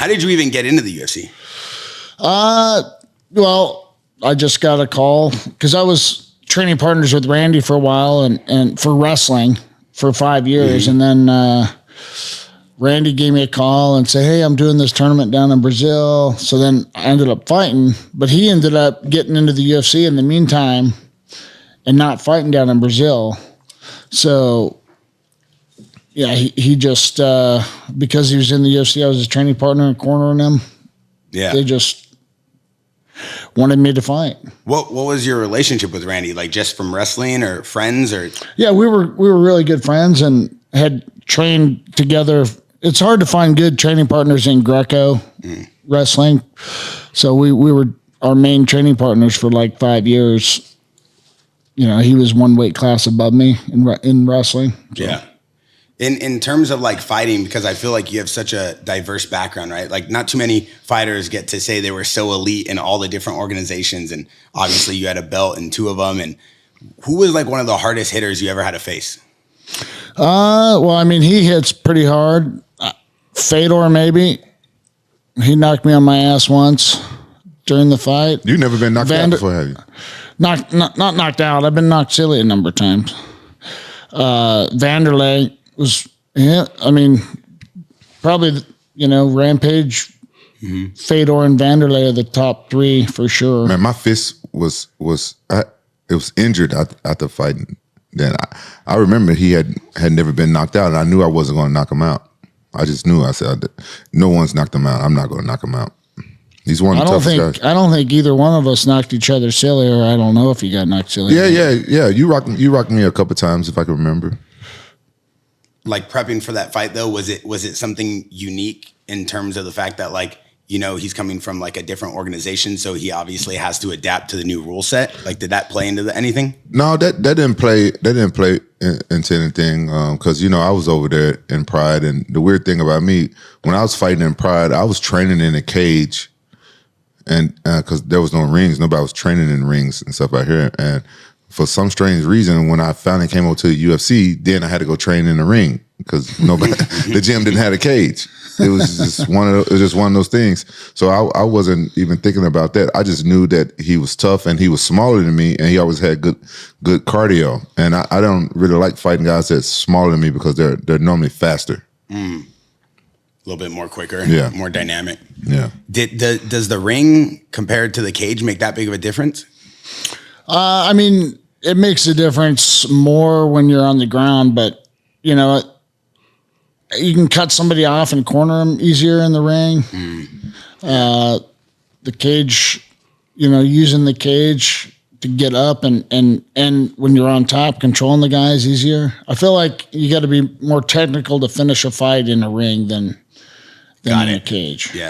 How did you even get into the UFC? Well, I just got a call because I was training partners with Randy for a while and for wrestling for 5 years. And then Randy gave me a call and said, hey, I'm doing this tournament down in Brazil. So then I ended up fighting, but he ended up getting into the UFC in the meantime and not fighting down in Brazil. So yeah, he just, because he was in the UFC, I was his training partner and cornering him. Yeah. They just wanted me to fight. What was your relationship with Randy? Like just from wrestling or friends or? Yeah, we were really good friends and had trained together. It's hard to find good training partners in Greco wrestling. So we were our main training partners for like 5 years. You know, he was one weight class above me in wrestling. So. Yeah. In terms of like fighting, because I feel like you have such a diverse background, right? Like not too many fighters get to say they were so elite in all the different organizations. And obviously you had a belt in 2 of them. And who was like one of the hardest hitters you ever had to face? Well, I mean, he hits pretty hard. Fedor, maybe. He knocked me on my ass once during the fight. You've never been knocked out before, have you? Not knocked out. I've been knocked silly a number of times. Vanderlei was, yeah, I mean, probably, you know, Rampage, Fedor, and Vanderlei are the top 3 for sure. Man, my fist was injured after fighting. Then I remember he had never been knocked out, and I knew I wasn't going to knock him out. I just knew. I said, no one's knocked him out. I'm not going to knock him out. He's one of the toughest guys. I don't think either one of us knocked each other silly, or I don't know if he got knocked silly. Yeah. You rocked me a couple times, if I can remember. Like prepping for that fight though, was it something unique in terms of the fact that like, you know, he's coming from like a different organization, so he obviously has to adapt to the new rule set. Like, did that play into anything? No, that didn't play. That didn't play into anything because you know I was over there in Pride, and the weird thing about me, when I was fighting in Pride, I was training in a cage, and because there was no rings, nobody was training in rings and stuff out here, and for some strange reason, when I finally came over to the UFC, then I had to go train in the ring because nobody, the gym didn't have a cage. It was just one of those things. So I wasn't even thinking about that. I just knew that he was tough and he was smaller than me, and he always had good cardio. And I don't really like fighting guys that's smaller than me because they're normally faster. A little bit more quicker, more dynamic. Yeah. Does the ring compared to the cage make that big of a difference? I mean, it makes a difference more when you're on the ground, but you know, you can cut somebody off and corner them easier in the ring. The cage, you know, using the cage to get up and when you're on top, controlling the guy is easier. I feel like you got to be more technical to finish a fight in a ring than in a cage. Yeah.